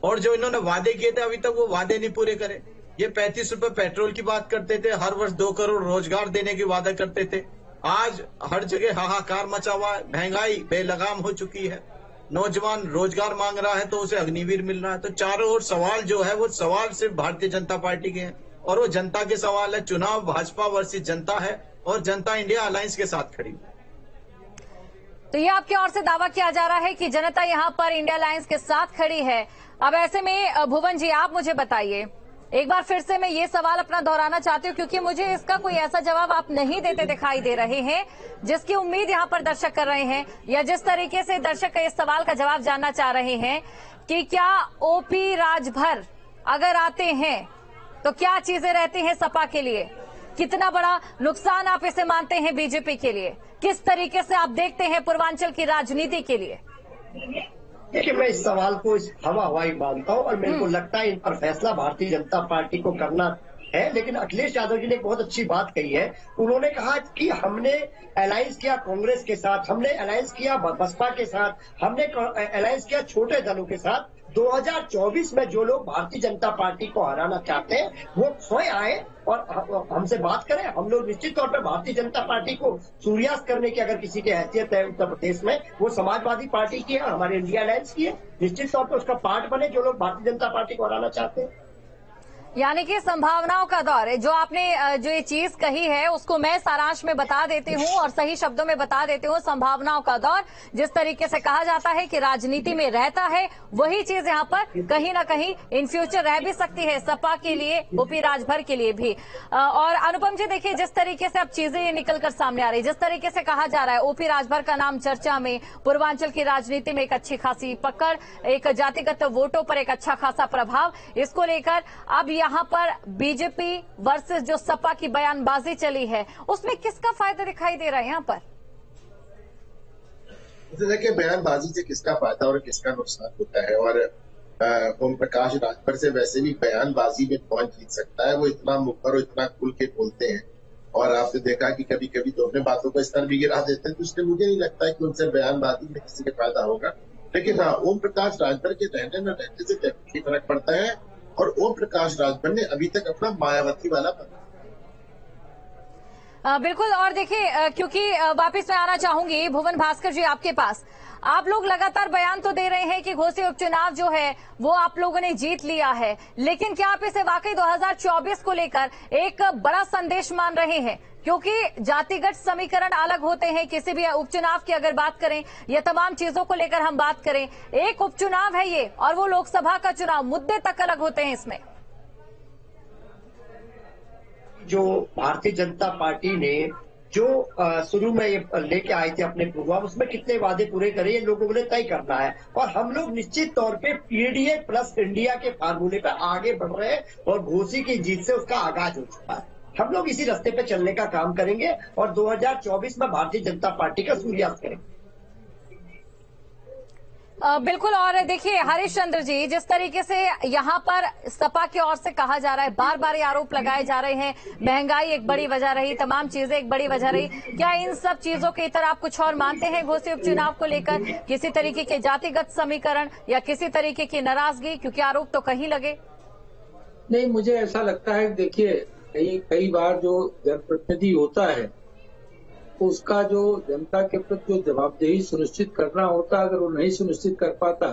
और जो इन्होंने वादे किए थे अभी तक वो वादे नहीं पूरे करे। ये 35 रुपए पेट्रोल की बात करते थे, हर वर्ष 2 करोड़ रोजगार देने की वादा करते थे। आज हर जगह हाहाकार मचा हुआ है, महंगाई बेलगाम हो चुकी है, नौजवान रोजगार मांग रहा है तो उसे अग्निवीर मिल रहा है। तो चारों ओर सवाल जो है वो सवाल सिर्फ भारतीय जनता पार्टी के हैं, और वो जनता के सवाल है। चुनाव भाजपा वर्सेस जनता है, और जनता इंडिया अलायंस के साथ खड़ी है। तो ये आपकी ओर से दावा किया जा रहा है कि जनता यहाँ पर इंडिया अलायंस के साथ खड़ी है। अब ऐसे में भुवन जी, आप मुझे बताइए, एक बार फिर से मैं ये सवाल अपना दोहराना चाहती हूँ, क्योंकि मुझे इसका कोई ऐसा जवाब आप नहीं देते दिखाई दे रहे हैं जिसकी उम्मीद यहाँ पर दर्शक कर रहे हैं, या जिस तरीके से दर्शक इस सवाल का जवाब जानना चाह रहे हैं कि क्या ओपी राजभर अगर आते हैं तो क्या चीजें रहती हैं सपा के लिए, कितना बड़ा नुकसान आप इसे मानते हैं बीजेपी के लिए, किस तरीके से आप देखते हैं पूर्वांचल की राजनीति के लिए? देखिए, मैं इस सवाल को इस हवाई मानता हूँ, और मेरे को लगता है इन पर फैसला भारतीय जनता पार्टी को करना है। लेकिन अखिलेश यादव जी ने एक बहुत अच्छी बात कही है। उन्होंने कहा कि हमने अलायंस किया कांग्रेस के साथ, हमने अलायंस किया बसपा के साथ, हमने अलायंस किया छोटे दलों के साथ, 2024 में जो लोग भारतीय जनता पार्टी को हराना चाहते हैं वो स्वयं आए और हमसे बात करें। हम लोग निश्चित तौर पर भारतीय जनता पार्टी को सूर्यास्त करने की अगर किसी की हैसियत है उत्तर प्रदेश में, वो समाजवादी पार्टी की है, हमारे इंडिया अलायंस की है। निश्चित तौर पर उसका पार्ट बने जो लोग भारतीय जनता पार्टी को हराना चाहते हैं। यानी कि संभावनाओं का दौर है। जो आपने जो ये चीज कही है उसको मैं सारांश में बता देती हूँ और सही शब्दों में बता देती हूँ। संभावनाओं का दौर, जिस तरीके से कहा जाता है कि राजनीति में रहता है, वही चीज यहाँ पर कहीं ना कहीं इन फ्यूचर रह भी सकती है, सपा के लिए, ओपी राजभर के लिए भी। और अनुपम जी देखिए, जिस तरीके से अब चीजें ये निकलकर सामने आ रही, जिस तरीके से कहा जा रहा है ओपी राजभर का नाम चर्चा में, पूर्वांचल की राजनीति में एक अच्छी खासी पकड़, एक जातिगत वोटों पर एक अच्छा खासा प्रभाव, इसको लेकर अब यहाँ पर बीजेपी वर्सेस जो सपा की बयानबाजी चली है, उसमें किसका फायदा दिखाई दे रहा है यहाँ पर? देखिए, बयानबाजी से किसका फायदा और किसका नुकसान होता है। और ओम प्रकाश राजभर से वैसे भी बयानबाजी में कौन जीत सकता है, वो इतना मुखर और इतना खुल के बोलते हैं। और आपने देखा कि कभी कभी तो अपने बातों को स्तर भी गिरा देते हैं, तो इसलिए मुझे नहीं लगता है कि उनसे बयानबाजी में किसी का फायदा होगा। लेकिन हाँ, ओम प्रकाश राजभर के रहने न रहने से डेफिनेटली फर्क पड़ता है। और ओम प्रकाश राजभर ने अभी तक अपना मायावती वाला बिल्कुल। और देखिए, क्योंकि वापस मैं आना चाहूंगी भुवन भास्कर जी आपके पास, आप लोग लगातार बयान तो दे रहे हैं कि घोसी उपचुनाव जो है वो आप लोगों ने जीत लिया है, लेकिन क्या आप इसे वाकई 2024 को लेकर एक बड़ा संदेश मान रहे हैं? क्योंकि जातिगत समीकरण अलग होते हैं, किसी भी उपचुनाव की अगर बात करें या तमाम चीजों को लेकर हम बात करें, एक उपचुनाव है ये और वो लोकसभा का चुनाव, मुद्दे तक अलग होते हैं इसमें। जो भारतीय जनता पार्टी ने जो शुरू में ये लेके आए थे अपने प्रोग्राम, उसमें कितने वादे पूरे करे ये लोगों ने तय करना है। और हम लोग निश्चित तौर पे पीडीए प्लस इंडिया के फार्मूले पर आगे बढ़ रहे हैं और घोसी की जीत से उसका आगाज हो चुका है। हम लोग इसी रास्ते पे चलने का काम करेंगे और 2024 में भारतीय जनता पार्टी का सूर्यास्त करेंगे। बिल्कुल। और देखिए हरिश्चंद्र जी, जिस तरीके से यहाँ पर सपा की ओर से कहा जा रहा है, बार बार ये आरोप लगाए जा रहे हैं, महंगाई एक बड़ी वजह रही, तमाम चीजें एक बड़ी वजह रही, क्या इन सब चीजों के इतर आप कुछ और मानते हैं घोसी उपचुनाव को लेकर? किसी तरीके के जातिगत समीकरण या किसी तरीके की नाराजगी, क्योंकि आरोप तो कहीं लगे? नहीं, मुझे ऐसा लगता है, देखिए कई बार जो जनप्रतिनिधि होता है उसका जो जनता के प्रति जो जवाबदेही सुनिश्चित करना होता है, अगर वो नहीं सुनिश्चित कर पाता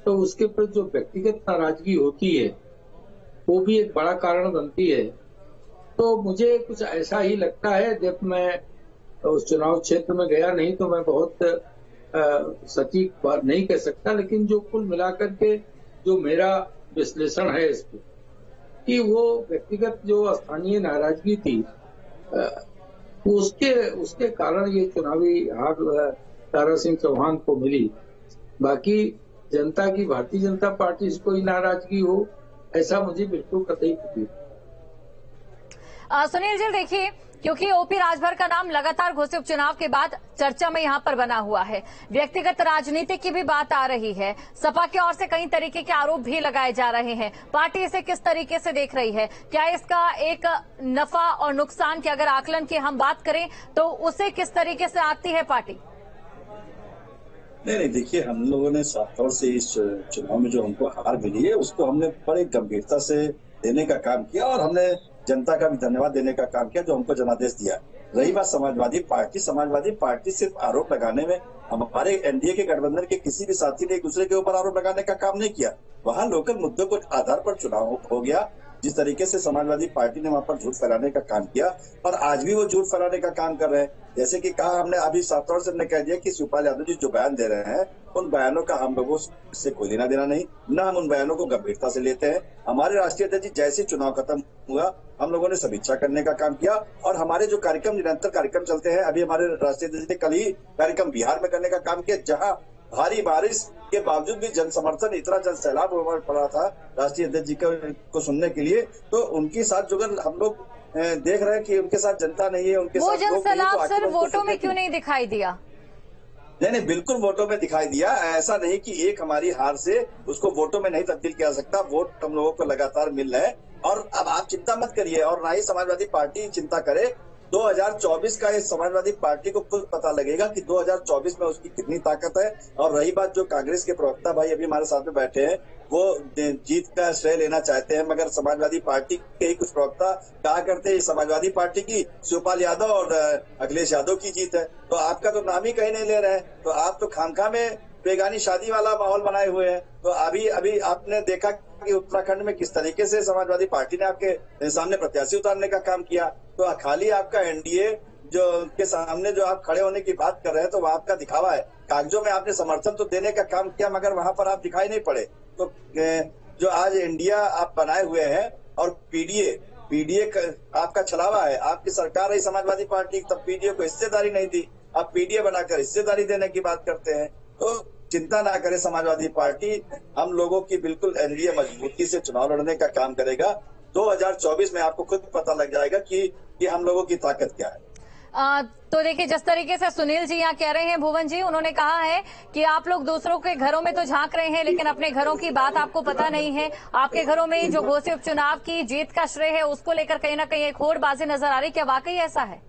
तो उसके प्रति जो व्यक्तिगत नाराजगी होती है वो भी एक बड़ा कारण बनती है। तो मुझे कुछ ऐसा ही लगता है। जब मैं उस चुनाव क्षेत्र में गया नहीं तो मैं बहुत सटीक बात नहीं कह सकता, लेकिन जो कुल मिलाकर के जो मेरा विश्लेषण है इस पर कि वो व्यक्तिगत जो स्थानीय नाराजगी थी उसके कारण ये चुनावी हार दारा सिंह चौहान को मिली। बाकी जनता की, भारतीय जनता पार्टी से कोई नाराजगी हो ऐसा मुझे बिल्कुल कतई नहीं। सुनील जी देखिए, क्योंकि ओपी राजभर का नाम लगातार घोसी उपचुनाव के बाद चर्चा में यहाँ पर बना हुआ है, व्यक्तिगत राजनीति की भी बात आ रही है, सपा की ओर से कई तरीके के आरोप भी लगाए जा रहे हैं, पार्टी इसे किस तरीके से देख रही है? क्या इसका एक नफा और नुकसान की अगर आकलन की हम बात करें तो उसे किस तरीके से आती है पार्टी? नहीं, देखिए, हम लोगों ने साफ तौर से इस चुनाव में जो हमको हार मिली है उसको हमने बड़े गंभीरता से देने का काम किया और हमने जनता का भी धन्यवाद देने का काम किया जो हमको जनादेश दिया। रही बात समाजवादी पार्टी सिर्फ आरोप लगाने में, हमारे एनडीए के गठबंधन के किसी भी साथी ने एक दूसरे के ऊपर आरोप लगाने का काम नहीं किया। वहां लोकल मुद्दों के आधार पर चुनाव हो गया। जिस तरीके से समाजवादी पार्टी ने वहां पर झूठ फैलाने का काम किया और आज भी वो झूठ फैलाने का काम कर रहे हैं। जैसे कि कहा हमने अभी साफ तौर से हमने कह दिया कि शिवपाल यादव जी जो बयान दे रहे हैं उन बयानों का हम लोगों से कोई लेना देना नहीं, न हम उन बयानों को गंभीरता से लेते हैं। हमारे राष्ट्रीय अध्यक्ष जी जैसे चुनाव खत्म हुआ हम लोगों ने समीक्षा करने का काम किया और हमारे जो कार्यक्रम, निरंतर कार्यक्रम चलते हैं। अभी हमारे राष्ट्रीय अध्यक्ष ने कल ही कार्यक्रम बिहार में करने का काम किया, जहां भारी बारिश के बावजूद भी जन समर्थन, इतना जन सैलाब पड़ा था राष्ट्रीय अध्यक्ष जी को सुनने के लिए। तो उनके साथ जो हम लोग देख रहे हैं कि उनके साथ जनता नहीं है, उनके वो साथ जन सैलाब सर वोटों में क्यों नहीं दिखाई दिया? नहीं, बिल्कुल वोटों में दिखाई दिया। ऐसा नहीं कि एक हमारी हार से उसको वोटों में नहीं तब्दील किया सकता। वोट हम लोगों को लगातार मिल रहे हैं और अब आप चिंता मत करिए और ना ही समाजवादी पार्टी चिंता करे। 2024 का ये समाजवादी पार्टी को खुद पता लगेगा कि 2024 में उसकी कितनी ताकत है। और रही बात जो कांग्रेस के प्रवक्ता भाई अभी हमारे साथ में बैठे हैं, वो जीत का श्रेय लेना चाहते हैं, मगर समाजवादी पार्टी के ही कुछ प्रवक्ता कहा करते हैं समाजवादी पार्टी की शिवपाल यादव और अखिलेश यादव की जीत है। तो आपका तो नाम ही कहीं नहीं ले रहे हैं, तो आप तो खामखा में बेगानी शादी वाला माहौल बनाए हुए हैं। तो अभी आपने देखा कि उत्तराखंड में किस तरीके से समाजवादी पार्टी ने आपके सामने प्रत्याशी उतारने का काम किया। तो खाली आपका एनडीए जो के सामने जो आप खड़े होने की बात कर रहे हैं, तो वह आपका दिखावा है। कागजों में आपने समर्थन तो देने का काम किया, मगर वहां पर आप दिखाई नहीं पड़े। तो जो आज इंडिया आप बनाए हुए हैं और पीडीए आपका छलावा है। आपकी सरकार है समाजवादी पार्टी, तब पीडीए को हिस्सेदारी नहीं दी, अब पीडीए बनाकर हिस्सेदारी देने की बात करते हैं। तो चिंता ना करे समाजवादी पार्टी, हम लोगों की बिल्कुल एनडीए मजबूती से चुनाव लड़ने का काम करेगा। 2024 में आपको खुद पता लग जाएगा कि हम लोगों की ताकत क्या है। तो देखिए, जिस तरीके से सुनील जी यहाँ कह रहे हैं, भुवन जी, उन्होंने कहा है कि आप लोग दूसरों के घरों में तो झांक रहे हैं, लेकिन अपने घरों की बात आपको पता नहीं है। आपके घरों में जो घोसी उपचुनाव की जीत का श्रेय है, उसको लेकर कहीं ना कहीं एक होड़बाजी नजर आ रही। क्या वाकई ऐसा है?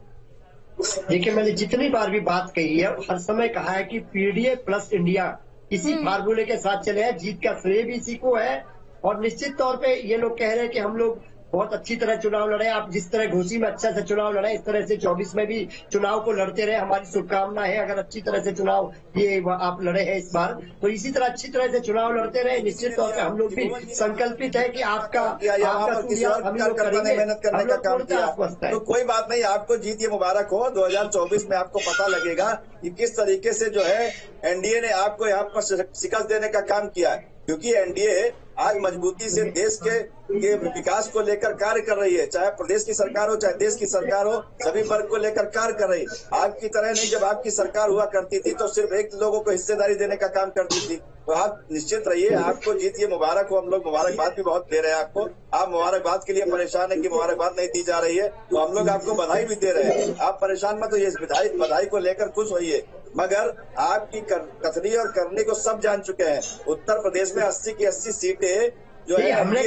देखिए, मैंने जितनी बार भी बात कही है, हर समय कहा है कि पीडीए प्लस इंडिया इसी फार्मूले के साथ चले हैं। जीत का श्रेय भी इसी को है। और निश्चित तौर पे ये लोग कह रहे हैं कि हम लोग बहुत अच्छी तरह चुनाव लड़े। आप जिस तरह घोसी में अच्छा से चुनाव लड़े, इस तरह से 24 में भी चुनाव को लड़ते रहे। हमारी शुभकामना है, अगर अच्छी तरह से चुनाव ये आप लड़े हैं इस बार, तो इसी तरह अच्छी तरह से चुनाव लड़ते रहे। निश्चित तौर पे हम लोग भी संकल्पित है कि आपका मेहनत करने का काम किया। तो कोई बात नहीं, आपको जीत ये मुबारक हो। 2024 में आपको पता लगेगा कि किस तरीके से जो है एनडीए ने आपको यहाँ पर शिकस्त देने का काम किया है, क्योंकि एनडीए आज मजबूती से देश के विकास को लेकर कार्य कर रही है। चाहे प्रदेश की सरकार हो, चाहे देश की सरकार हो, सभी वर्ग को लेकर कार्य कर रही है। आपकी तरह नहीं, जब आपकी सरकार हुआ करती थी तो सिर्फ एक लोगों को हिस्सेदारी देने का काम करती थी। तो आप निश्चित रहिए, आपको जीत ये मुबारक हो। हम लोग मुबारकबाद भी बहुत दे रहे हैं आपको। आप मुबारकबाद के लिए परेशान है कि मुबारकबाद नहीं दी जा रही है, तो हम लोग आपको बधाई भी दे रहे हैं। आप परेशान मत होइए, बधाई को लेकर खुश होइए। मगर आपकी कथनी और करनी को सब जान चुके हैं। उत्तर प्रदेश में 80 की 80 सीटें जो है हमने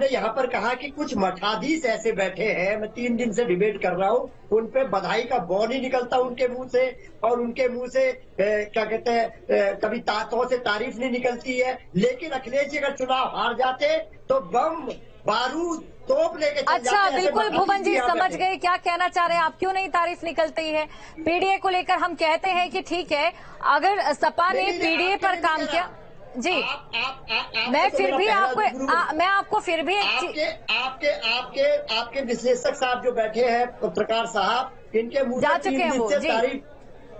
यहाँ पर कहा कि कुछ मठाधीश ऐसे बैठे हैं, मैं 3 दिन से डिबेट कर रहा हूँ, उन पे बधाई का बौ नहीं निकलता उनके मुंह से, और उनके मुंह से क्या कहते हैं कभी तातों से तारीफ नहीं निकलती है। लेकिन अखिलेश जी अगर चुनाव हार जाते तो बम बारूद तोप लेके अच्छा, बिल्कुल भुवन जी, समझ गए क्या कहना चाह रहे हैं आप। क्यों नहीं तारीफ निकलती है? पीडीए को लेकर हम कहते हैं कि ठीक है, अगर सपा ने पीडीए पर काम किया जी, मैं फिर भी आपको मैं आपको फिर भी आपके विश्लेषक साहब जो बैठे हैं, पत्रकार साहब, इनके मुंह जा चुके हैं वो जी,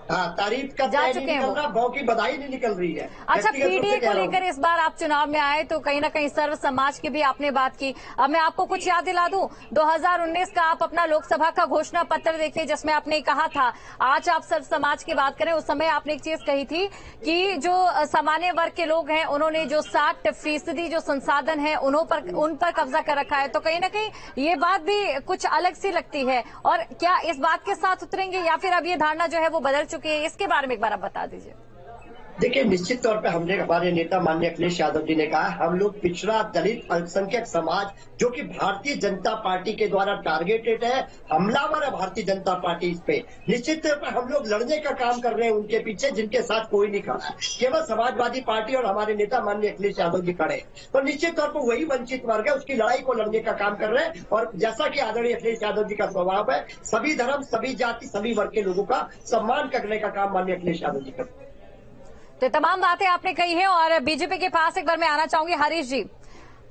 तारीफ का जा चुके हैं, वो की बधाई नहीं निकल रही है। अच्छा, पीडीए को लेकर इस बार आप चुनाव में आए तो कहीं ना कहीं सर्व समाज की भी आपने बात की। अब मैं आपको कुछ याद दिला दूं, 2019 का आप अपना लोकसभा का घोषणा पत्र देखिए, जिसमें आपने कहा था, आज आप सर्व समाज की बात करें, उस समय आपने एक चीज कही थी कि जो सामान्य वर्ग के लोग हैं, उन्होंने जो 60% जो संसाधन है उन पर कब्जा कर रखा है। तो कहीं ना कहीं ये बात भी कुछ अलग सी लगती है। और क्या इस बात के साथ उतरेंगे, या फिर अब ये धारणा जो है वो बदल चुकी है? इसके बारे में एक बार आप बता दीजिए। देखिए, निश्चित तौर पे हमारे नेता माननीय अखिलेश यादव जी ने कहा, हम लोग पिछड़ा दलित अल्पसंख्यक समाज जो कि भारतीय जनता पार्टी के द्वारा टारगेटेड है, हमलावर है भारतीय जनता पार्टी इस पे। निश्चित तौर पर हम लोग लड़ने का काम कर रहे हैं उनके पीछे, जिनके साथ कोई नहीं खड़ा, केवल समाजवादी पार्टी और हमारे नेता माननीय अखिलेश यादव जी खड़े। तो निश्चित तौर पर वही वंचित वर्ग है, उसकी लड़ाई को लड़ने का काम कर रहे हैं। और जैसा कि आदरणीय अखिलेश यादव जी का स्वभाव है, सभी धर्म, सभी जाति, सभी वर्ग के लोगों का सम्मान करने का काम माननीय अखिलेश यादव जी करते हैं। तो तमाम बातें आपने कही है। और बीजेपी के पास एक बार मैं आना चाहूंगी, हरीश जी,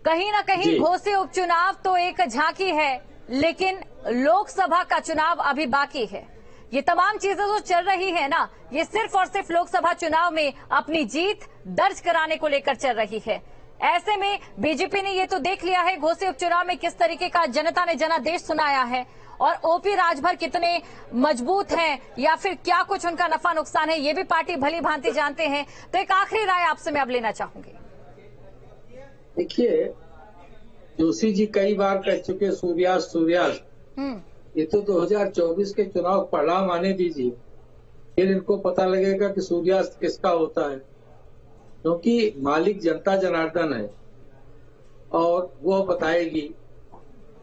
कहीं ना कहीं घोसी उपचुनाव तो एक झांकी है, लेकिन लोकसभा का चुनाव अभी बाकी है। ये तमाम चीजें जो चल रही है ना, ये सिर्फ और सिर्फ लोकसभा चुनाव में अपनी जीत दर्ज कराने को लेकर चल रही है। ऐसे में बीजेपी ने ये तो देख लिया है घोसी उपचुनाव में किस तरीके का जनता ने जनादेश सुनाया है, और ओपी राजभर कितने मजबूत हैं या फिर क्या कुछ उनका नफा नुकसान है, ये भी पार्टी भली भांति जानते हैं। तो एक आखिरी राय आपसे मैं अब लेना चाहूंगी। देखिए, जोशी जी कई बार कह चुके सूर्यास्त, ये तो 2024 के चुनाव परिणाम आने दीजिए, फिर इनको पता लगेगा कि सूर्यास्त किसका होता है। क्योंकि मालिक जनता जनार्दन है और वो बताएगी।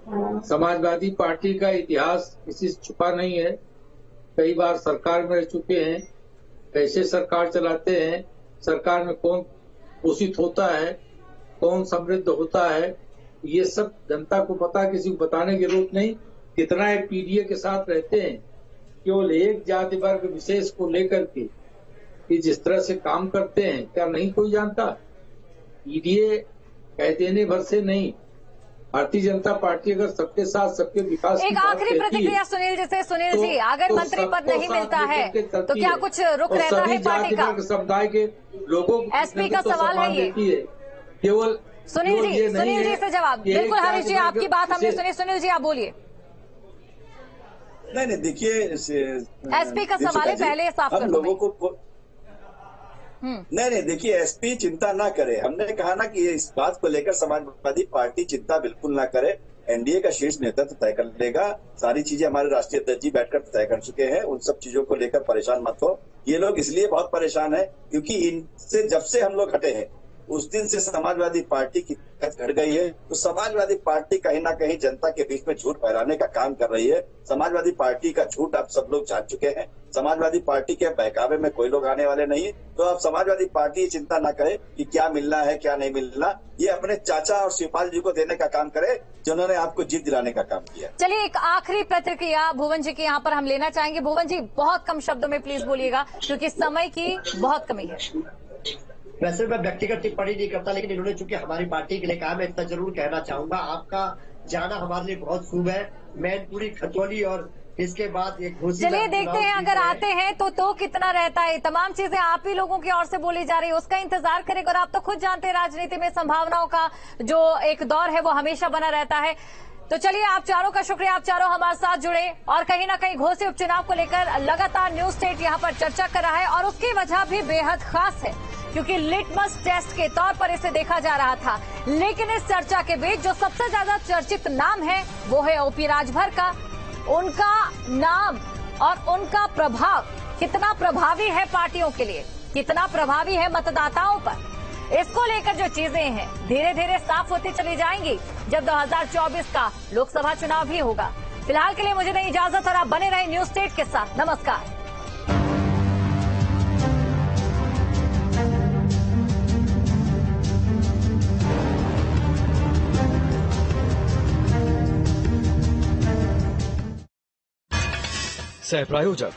समाजवादी पार्टी का इतिहास किसी से छुपा नहीं है। कई बार सरकार में रह चुके हैं, कैसे सरकार चलाते हैं, सरकार में कौन पोषित होता है, कौन समृद्ध होता है, ये सब जनता को पता, किसी को बताने की जरूरत नहीं। कितना एक पीडीए के साथ रहते हैं, केवल एक जाति वर्ग विशेष को लेकर के कि जिस तरह से काम करते हैं, क्या नहीं कोई जानता? पीडीए कह देने भर से नहीं, भारतीय जनता पार्टी अगर सबके साथ सबके विकास एक आखिरी प्रतिक्रिया सुनील जी से। सुनील जी, अगर मंत्री पद नहीं मिलता है तो क्या कुछ रुख रहता है पार्टी का? समुदाय के लोगों को एसपी का सवाल है ये। केवल सुनील जी से जवाब। बिल्कुल हरीश जी, आपकी बात हमने सुनी। सुनील जी आप बोलिए। नहीं देखिए, एसपी का सवाल है, पहले साफ कर लोगों को नहीं देखिए, एसपी चिंता ना करे। हमने कहा ना कि इस बात को लेकर समाजवादी पार्टी चिंता बिल्कुल ना करे। एनडीए का शीर्ष नेतृत्व तय कर लेगा। सारी चीजें हमारे राष्ट्रीय अध्यक्ष जी बैठकर तय कर चुके हैं। उन सब चीजों को लेकर परेशान मत हो। ये लोग इसलिए बहुत परेशान है क्योंकि इनसे जब से हम लोग हटे हैं उस दिन से समाजवादी पार्टी की ताकत घट गई है। तो समाजवादी पार्टी कहीं ना कहीं जनता के बीच में झूठ फैलाने का काम कर रही है। समाजवादी पार्टी का झूठ आप सब लोग जान चुके हैं। समाजवादी पार्टी के बहकावे में कोई लोग आने वाले नहीं। तो आप समाजवादी पार्टी ये चिंता ना करे कि क्या मिलना है क्या नहीं मिलना। ये अपने चाचा और शिवपाल जी को देने का काम करे जिन्होंने आपको जीत दिलाने का काम किया। चलिए, एक आखिरी प्रतिक्रिया भुवन जी की यहाँ पर हम लेना चाहेंगे। भुवन जी, बहुत कम शब्दों में प्लीज बोलिएगा क्योंकि समय की बहुत कमी है। वैसे मैं व्यक्तिगत टिप्पणी नहीं करता, लेकिन इन्होंने चूंकि हमारी पार्टी के लिए कहा, मैं इतना जरूर कहना चाहूंगा, आपका जाना हमारे लिए बहुत शुभ है। मैनपुरी, खतौली और इसके बाद एक घोषित। चलिए देखते हैं अगर आते हैं तो कितना रहता है। तमाम चीजें आप ही लोगों की ओर से बोली जा रही है, उसका इंतजार करेंगे। और आप तो खुद जानते हैं राजनीति में संभावनाओं का जो एक दौर है वो हमेशा बना रहता है। तो चलिए, आप चारों का शुक्रिया, आप चारों हमारे साथ जुड़े और कहीं ना कहीं घोसी उपचुनाव को लेकर लगातार न्यूज स्टेट यहाँ पर चर्चा कर रहा है। और उसकी वजह भी बेहद खास है क्योंकि लिटमस टेस्ट के तौर पर इसे देखा जा रहा था। लेकिन इस चर्चा के बीच जो सबसे ज्यादा चर्चित नाम है वो है ओपी राजभर का। उनका नाम और उनका प्रभाव कितना प्रभावी है पार्टियों के लिए, कितना प्रभावी है मतदाताओं पर, इसको लेकर जो चीजें हैं धीरे धीरे साफ होती चली जाएंगी जब 2024 का लोकसभा चुनाव भी होगा। फिलहाल के लिए मुझे दें इजाजत और आप बने रहे न्यूज स्टेट के साथ। नमस्कार। सह प्रायोजक